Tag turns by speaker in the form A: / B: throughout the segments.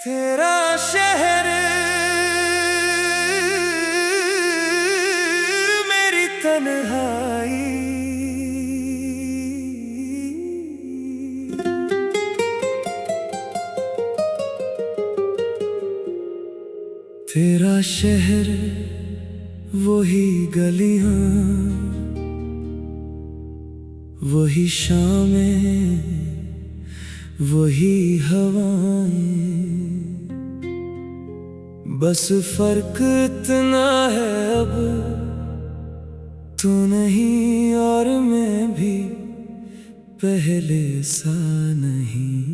A: तेरा शहर मेरी तन्हाई, तेरा शहर वही गलियां, वही शामें, वही हवाएं, बस फर्क इतना है अब तू नहीं और मैं भी पहले सा नहीं।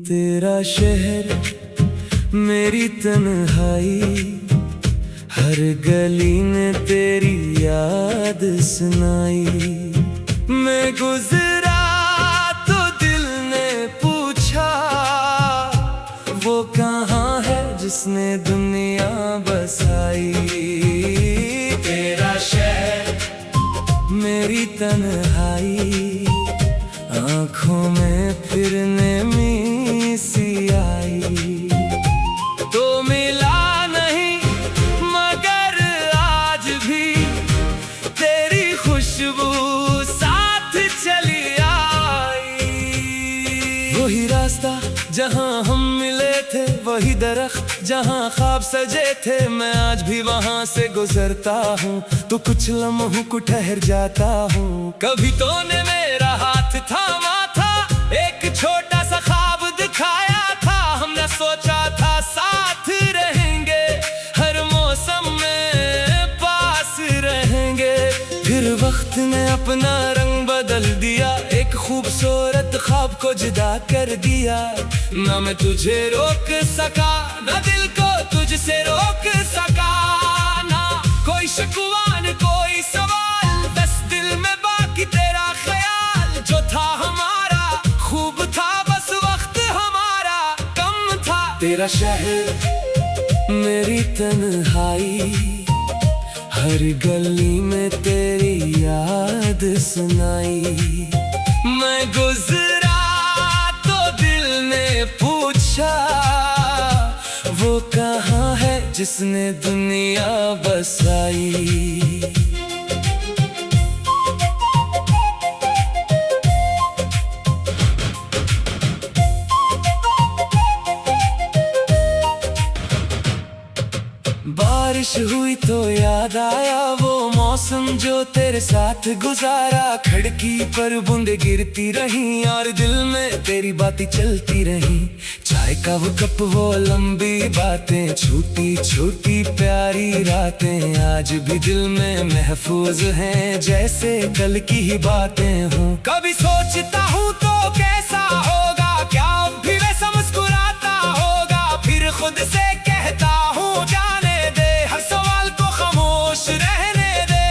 A: तेरा शहर मेरी तन्हाई, हर गली में तेरी याद सुनाई। मैं गुजरा तो दिल ने पूछा, वो कहाँ है जिसने दुनिया बसाई। तेरा शहर मेरी तन्हाई, आँखों में फिर नमी सी आई। तो मिला नहीं मगर आज भी तेरी खुशबू साथ चली आई। वही रास्ता जहाँ हम मिले थे, वही दरख्त जहाँ ख्वाब सजे थे, मैं आज भी वहाँ से गुजरता हूँ। तो कुछ लम्हों को ठहर जाता हूँ। कभी तो ने मेरा हाथ थामा था, एक छोटा सा ख्वाब दिखाया था। हमने सोचा था साथ रहेंगे, हर मौसम में पास रहेंगे। फिर वक्त ने अपना रंग बदल दिया, एक खूबसूरत ख्वाब को जुदा कर दिया। ना मैं तुझे रोक सका, ना दिल को तुझसे रोक सका। ना कोई शिकवा न कोई सवाल, बस दिल में बाकी तेरा ख्याल। जो था हमारा खूब था, बस वक्त हमारा कम था। तेरा शहर मेरी तन्हाई, हर गली में तेरी याद सुनाई। मैं गुजरा तो दिल ने पूछा, वो कहाँ है जिसने दुनिया बसाई। बारिश हुई तो याद आया वो मौसम जो तेरे साथ गुजारा। खिड़की पर बूंदे गिरती रही और दिल में तेरी बातें चलती रही। चाय का वो कप, वो लंबी बातें, छोटी छोटी प्यारी रातें आज भी दिल में महफूज हैं, जैसे कल की ही बातें हों। कभी सोचता हूँ तो कैसा होगा, क्या अब भी वैसा मुस्कुराता होगा। फिर खुद से कहता हूँ जाने दे, हर सवाल को खामोश रहने दे।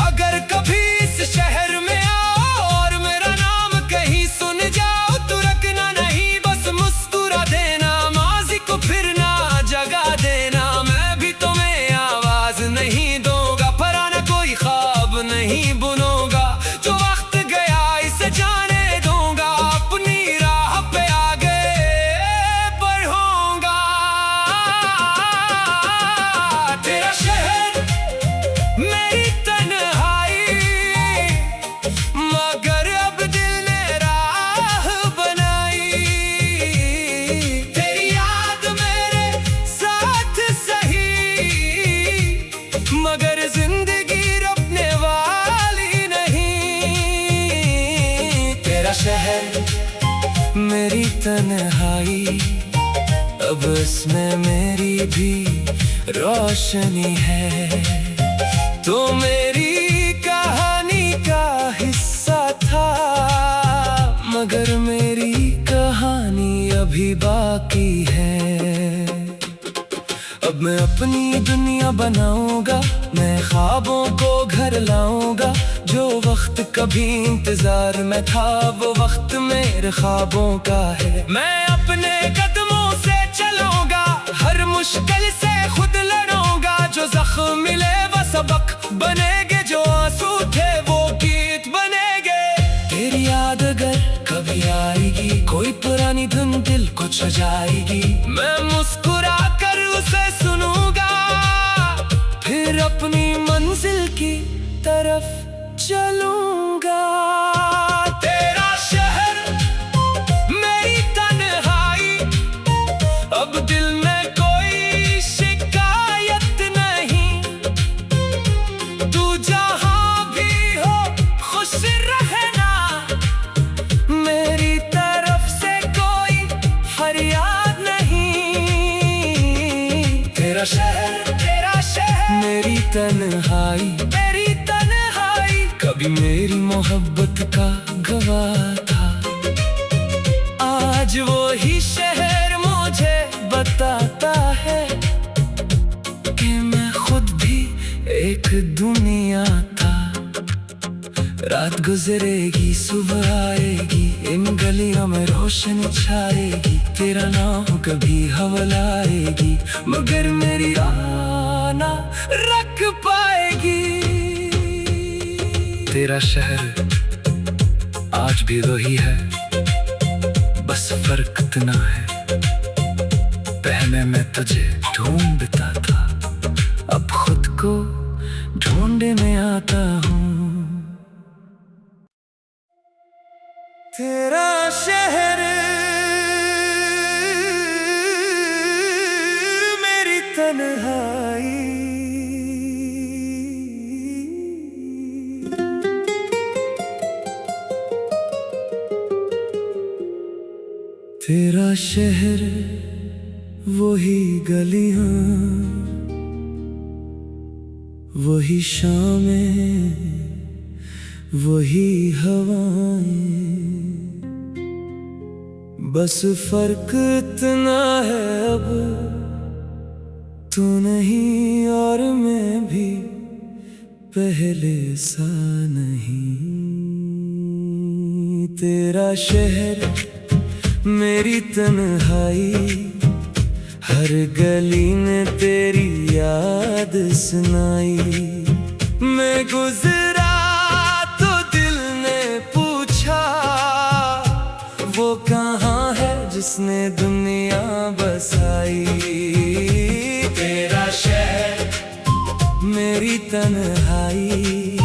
A: अगर कभी इस शहर में आओ और मेरा नाम कहीं सुन जाओ, तो रखना नहीं, बस मुस्कुरा देना। माज़ी को फिर ना जगा देना। मैं भी तुम्हें आवाज नहीं दूंगा, पुराना कोई ख्वाब नहीं बुनूंगा। जो वक्त गया इसे जाने दूंगा, अपनी राह पे आगे बढ़ूंगा। तेरा शहर मेरी तन्हाई, मगर अब दिल ने राह बनाई। तेरी याद मेरे साथ सही, मगर जिंदगी रोकने वाली नहीं। तेरा शहर मेरी तन्हाई, अब इसमें मेरी भी रोशनी है। तो मेरी कहानी का हिस्सा था, मगर मेरी कहानी अभी बाकी है। अब मैं अपनी दुनिया बनाऊंगा, मैं ख्वाबों को घर लाऊंगा। जो वक्त कभी इंतजार में था, वो वक्त मेरे ख्वाबों का है। मैं अपने कदमों से चलूंगा, हर मुश्किल से खुद लड़ूंगा। जो जख्म मिले वो सबक बनेंगे, जो आंसू थे वो गीत बनेंगे। तेरी याद अगर कभी आएगी, कोई पुरानी पुरानी धुन दिल को छजाएगी। मैं मुस्कुरा कर उसे सुनूंगा, फिर अपनी मंजिल की तरफ चलूंगा। तेरा शहर मेरी तन्हाई, अब दिल में कोई शिकायत नहीं। तू जहां भी हो खुश रहना, मेरी तरफ से कोई फरियाद नहीं। तेरा शहर मेरी तन्हाई, मेरी तन्हाई कभी मेरी मोहब्बत का गवाह था। आज वो ही शहर मुझे बताता है कि मैं खुद भी एक दुनिया था। रात गुजरेगी सुबह आएगी, इन गलियों में रोशनी छाएगी। तेरा नाम कभी हवा लाएगी, मगर मेरी आना रख पाएगी। तेरा शहर आज भी वही है, बस फर्क इतना है, पहले मैं तुझे ढूंढता था, अब खुद को ढूंढने आता हूँ। तेरा शहर मेरी तन्हाई, तेरा शहर वही गलियां, वही शामें, वही हवाएं, बस फर्क इतना है अब तू नहीं और मैं भी पहले सा नहीं। तेरा शहर मेरी तन्हाई, हर गली ने तेरी याद सुनाई। मैं गुजरा तो दिल ने पूछा, वो कहाँ है जिसने दुनिया बसाई। तेरा शहर मेरी तन्हाई,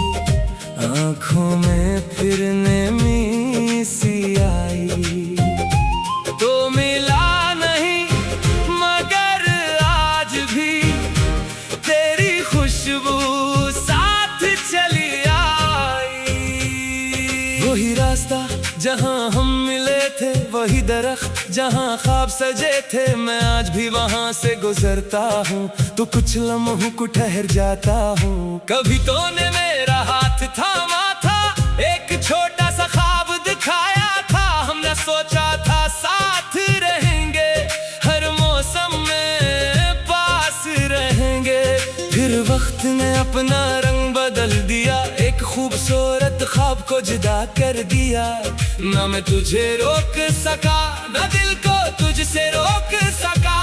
A: आँखों में फिर नमी सी आई। तो मिला नहीं मगर आज भी तेरी खुशबू साथ चली आई। वही रास्ता जहाँ हम मिले थे, वही दरख्त जहाँ ख्वाब सजे थे, मैं आज भी वहाँ से गुजरता हूँ। तो कुछ लम्हों को ठहर जाता हूँ। कभी तूने मेरा हाथ थामा था, एक छोटा सा ख्वाब दिखाया था। हमने सोचा था साथ रहेंगे, हर मौसम में पास रहेंगे। फिर वक्त ने अपना रंग बदल दिया, एक खूबसूरत ख्वाब को जुदा कर दिया। ना मैं तुझे रोक सका, ना दिल को तुझसे रोक सका।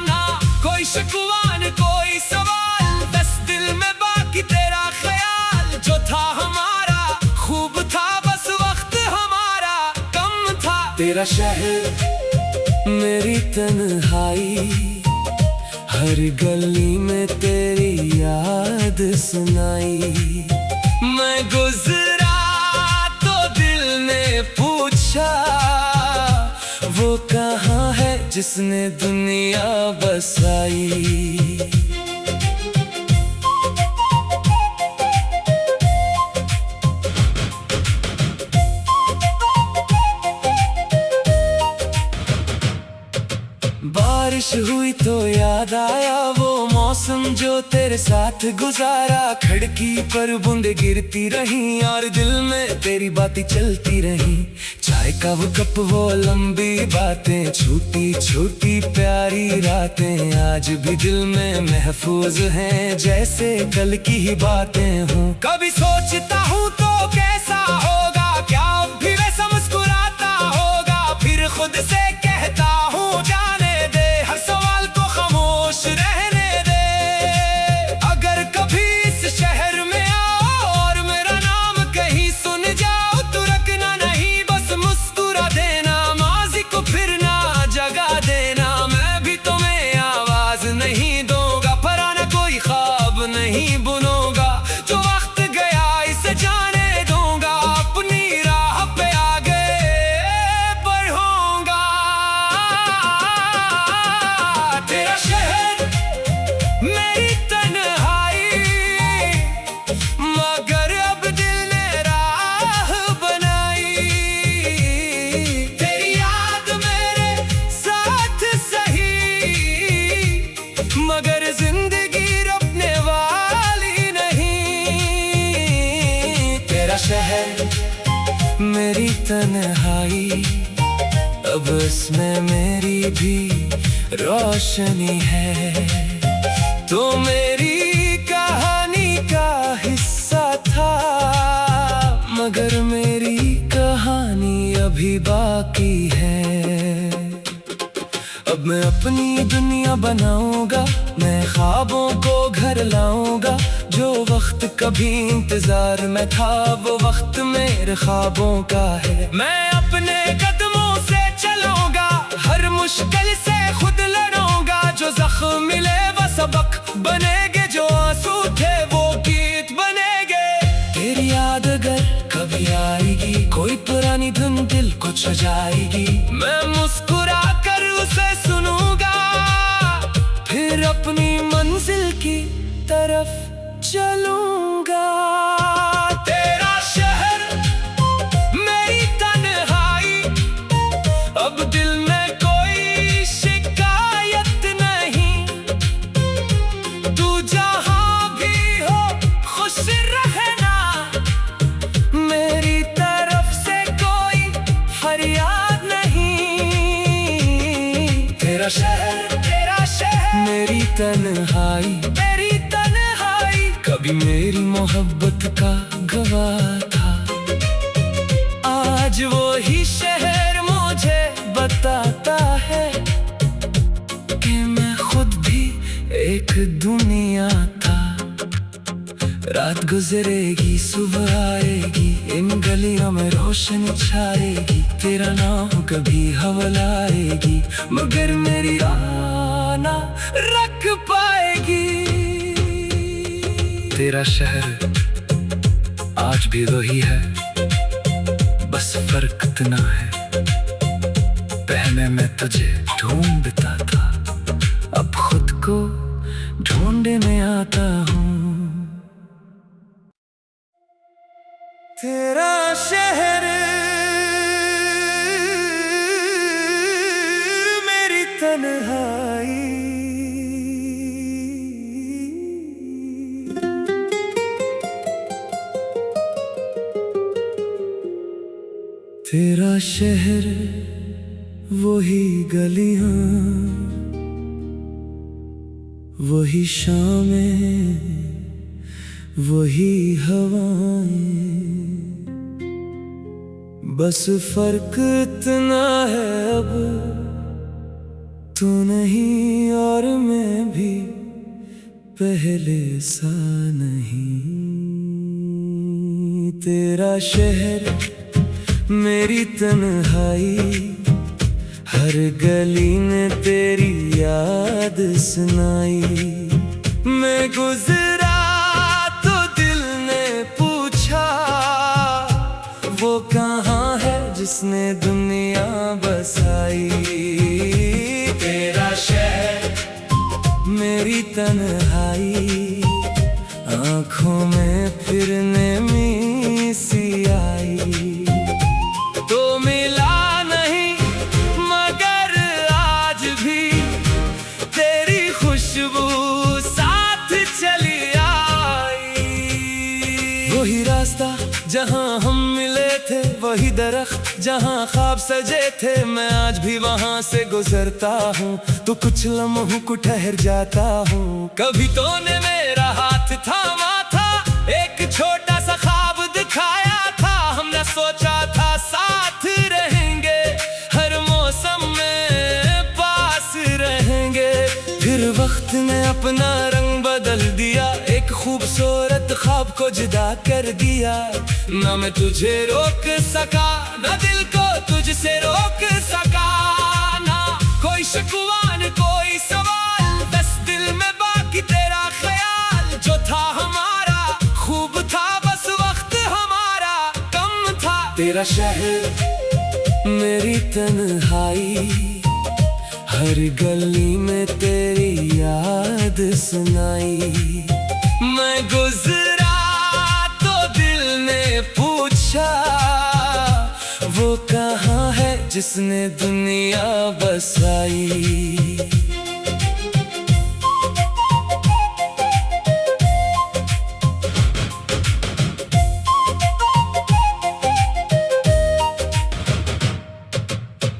A: ना कोई शिकवा न कोई सवाल, बस दिल में बाकी तेरा ख्याल। जो था हमारा खूब था, बस वक्त हमारा कम था। तेरा शहर मेरी तन्हाई, हर गली में तेरी याद सुनाई। मैं गुजरा तो दिल ने पूछा, वो कहाँ है जिसने दुनिया बसाई। बारिश हुई तो याद आया वो मौसम जो तेरे साथ गुजारा। खिड़की पर बूंदे गिरती रही और दिल में तेरी बातें चलती रही। चाय का वो कप, वो लंबी बातें, छोटी छोटी प्यारी रातें आज भी दिल में महफूज हैं, जैसे कल की ही बातें हों। कभी सोचता हूँ तो कैसा होगा, क्या अब भी वैसा मुस्कुराता होगा। फिर खुद से कहता हूँ जाने दे, हर सवाल को खामोश रहने दे। अगर कभी इस शहर में आओ और मेरा नाम कहीं सुन जाओ, तो रखना नहीं, बस मुस्कुरा देना, माज़ी को फिर तेरी याद मेरे साथ सही, मगर जिंदगी रोकने वाली नहीं। तेरा शहर मेरी तन्हाई, अब इसमें मेरी भी रोशनी है। तो मेरी कहानी का हिस्सा था, मगर मेरी कहानी अभी बाकी है। अब मैं अपनी दुनिया बनाऊंगा, मैं ख्वाबों को घर लाऊंगा। जो वक्त कभी इंतजार में था, वो वक्त मेरे ख्वाबों का है। मैं अपने कदमों से चलूंगा, हर मुश्किल से खुद लड़ूंगा। जो जख्म मिले वो सबक बनेगे, जो आंसू थे वो गीत बनेगे। तेरी याद अगर कभी आएगी, कोई पुरानी धुन दिल को छू जाएगी। मैं मुस्कुरा कर उसे सुनूंगा, फिर अपनी मंजिल की तरफ चलूंगा। तेरा शहर मेरी तन्हाई, अब दिल में कोई शिकायत नहीं। तू जहां भी हो खुश रहना, मेरी तरफ से कोई फरियाद नहीं। तेरा शहर मेरी तन्हाई, मेरी तन्हाई कभी मेरी मोहब्बत का गवाह था। आज वो ही शहर मुझे बताता है कि मैं खुद भी एक दुनिया था। रात गुजरेगी सुबह आएगी, इन गलियों में रोशनी छाएगी। तेरा नाम कभी हवा लाएगी, मगर मेरी आना रख पाएगी। तेरा शहर आज भी वही है, बस फर्क इतना है। पहले मैं तुझे ढूंढता था, अब खुद को ढूंढने आता हूँ। तेरा शहर मेरी तन्हाई, तेरा शहर वही गलियां, वही शामें, वही हवाएं। बस फर्क इतना है, अब तू नहीं और मैं भी पहले सा नहीं। तेरा शहर मेरी तन्हाई, हर गली ने तेरी याद सुनाई। मैं गुजरा तो दिल ने पूछा, वो कहाँ है जिसने दुनिया बसाई। तेरा शहर मेरी तन्हाई, आँखों में फिर नमी सी आई। तो मिला नहीं मगर आज भी तेरी खुशबू साथ चली आई। वही रास्ता जहाँ हम मिले थे, वही दरख्त जहाँ ख्वाब सजे थे। मैं आज भी वहाँ से गुजरता हूँ, तो कुछ लम्हों को ठहर जाता हूँ। कभी तूने मेरा हाथ थामा था, एक छोटा सा ख्वाब दिखाया था। हमने सोचा था साथ रहेंगे, हर मौसम में पास रहेंगे। फिर वक्त ने अपना रंग बदल दिया, एक खूबसूरत ख्वाब को जुदा कर दिया। ना मैं तुझे रोक सका, ना दिल को तुझसे रोक सका। ना कोई शिकवा न कोई सवाल, बस दिल में बाकी तेरा ख्याल। जो था हमारा खूब था, बस वक्त हमारा कम था। तेरा शहर मेरी तन्हाई, हर गली में तेरी याद सुनाई। मैं गुजरा तो दिल ने पूछा, वो कहाँ है जिसने दुनिया बसाई।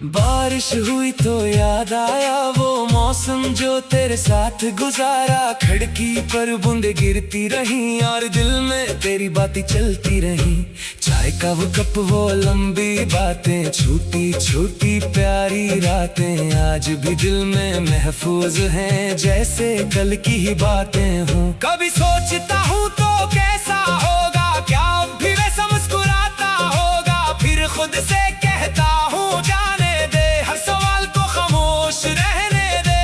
A: बारिश हुई तो याद आया वो मौसम जो तेरे साथ गुजारा। खिड़की पर बूंदे गिरती रही और दिल में तेरी बातें चलती रही। चाय का वो कप, वो लंबी बातें, छोटी छोटी प्यारी रातें आज भी दिल में महफूज हैं, जैसे कल की ही बातें हों। कभी सोचता हूँ तो कैसा होगा, क्या अब भी वैसा मुस्कुराता होगा। फिर खुद से कहता हूँ जाने दे, हर सवाल को खामोश रहने दे।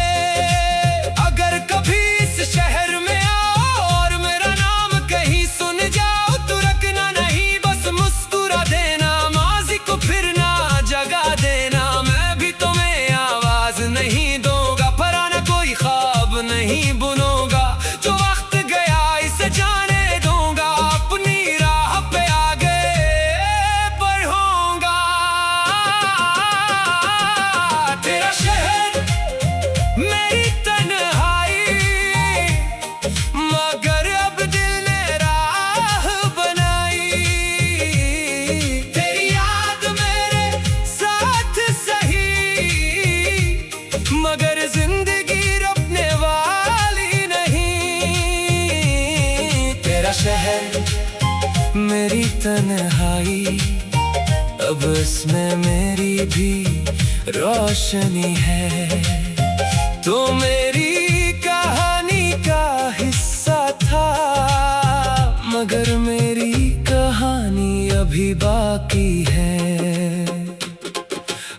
A: अगर कभी इस शहर में आओ और मेरा नाम कहीं सुन जाओ तो रखना नहीं, बस मुस्कुरा देना, माज़ी को फिर ना जगा देना। मैं भी तुम्हें आवाज नहीं दूंगा, पर आना कोई ख्वाब नहीं बुनूंगा। जो वक्त गया इसे जाने दूंगा, अपनी राह पे आगे बढ़ूंगा। तेरा शहर मेरी तन्हाई, मगर अब दिल ने राह बनाई। तेरी याद मेरे साथ सही, मगर जिंदगी रोकने वाली नहीं। तेरा शहर मेरी तन्हाई, अब इसमें मेरी भी रोशनी है। तो मेरी कहानी का हिस्सा था, मगर मेरी कहानी अभी बाकी है।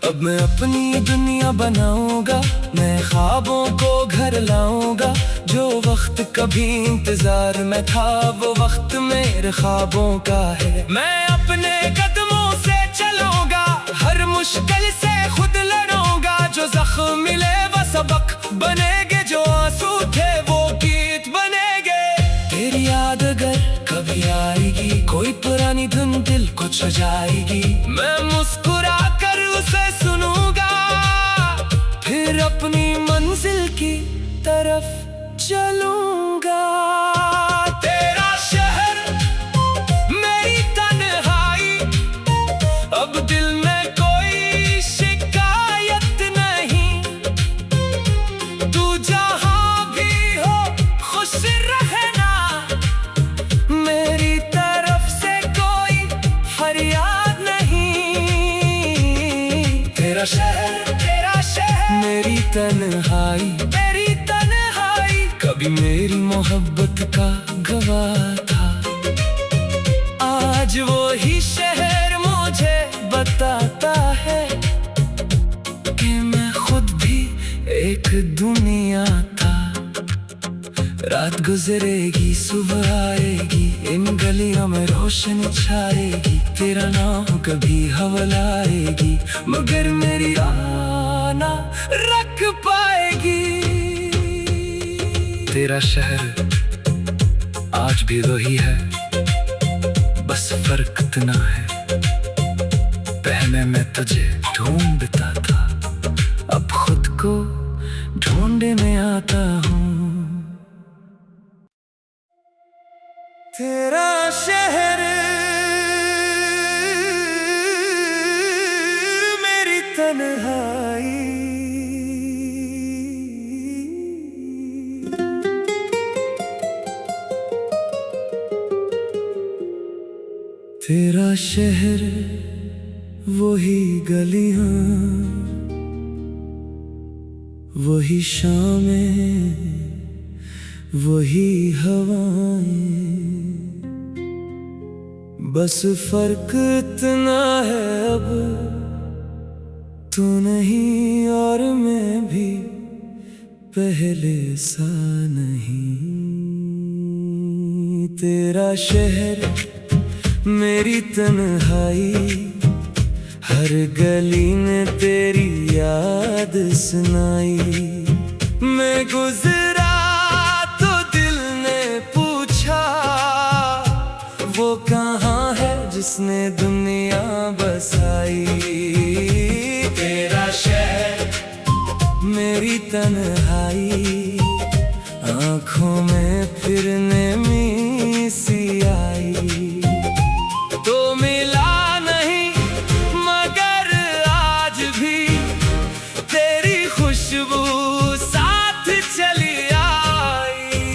A: अब मैं अपनी दुनिया बनाऊंगा, मैं ख्वाबों को घर लाऊंगा। जो वक्त कभी इंतजार में था, वो वक्त मेरे ख्वाबों का है। मैं अपने कदमों से चलूंगा, हर मुश्किल से खुद लड़ूंगा। जो जख्म मिले वो सबक बनेगे, जो आंसू थे वो गीत बनेगे। तेरी याद अगर कभी आएगी, कोई पुरानी धुन दिल को छू जाएगी। मैं मुस्कुरा कर उसे सुनूंगा, फिर अपनी मंजिल की तरफ चलूंगा। तेरा शहर मेरी तन्हाई, अब दिल में कोई शिकायत नहीं। तू जहां भी हो खुश रहना, मेरी तरफ से कोई फरियाद नहीं। तेरा शहर मेरी तन्हाई, मेरी तन्हाई कभी मेरी मोहब्बत का गवाह था। आज वो ही शहर मुझे बताता है कि मैं खुद भी एक दुनिया था। रात गुजरेगी सुबह आएगी, इन गलियों में रोशनी छाएगी। तेरा नाम कभी हवा लाएगी, मगर मेरी आना रख पाएगी। तेरा शहर आज भी वही है, बस फर्क इतना है, पहले मैं तुझे ढूंढता था, अब खुद को ढूंढने आता हूँ। तेरा शहर मेरी तन्हाई, तेरा शहर वही गलियां, वही शामें, वही हवाएं, बस फर्क इतना है अब तू नहीं और मैं भी पहले सा नहीं। तेरा शहर मेरी तन्हाई, हर गली ने तेरी याद सुनाई। मैं गुजरा तो दिल ने पूछा, वो कहाँ है जिसने दुनिया बसाई। मेरी तन्हाई, आंखों में फिर नमी सी आई। तो मिला नहीं मगर आज भी तेरी खुशबू साथ चली आई।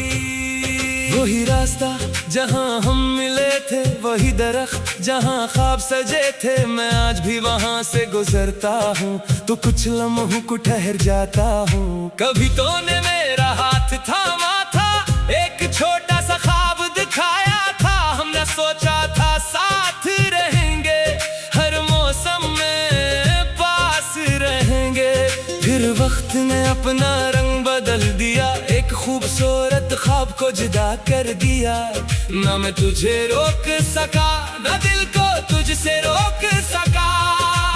A: वही रास्ता जहां हम मिले थे, वही दरख्त जहां ख्वाब सजे थे, मैं आज भी वहां से गुजरता हूँ तो कुछ लम्हों को ठहर जाता हूँ। कभी तूने मेरा हाथ थामा था, एक छोटा सा ख्वाब दिखाया था, हमने सोचा था साथ रहेंगे, हर मौसम में पास रहेंगे। फिर वक्त ने अपना रंग बदल दिया, एक खूबसूरत ख्वाब को जुदा कर दिया। ना मैं तुझे रोक सका, ना दिल को तुझसे रोक सका,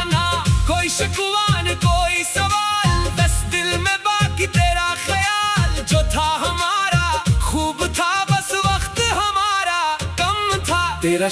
A: ना कोई शिकवा न कोई सवाल, बस दिल में बाकी तेरा ख्याल। जो था हमारा खूब था, बस वक्त हमारा कम था, तेरा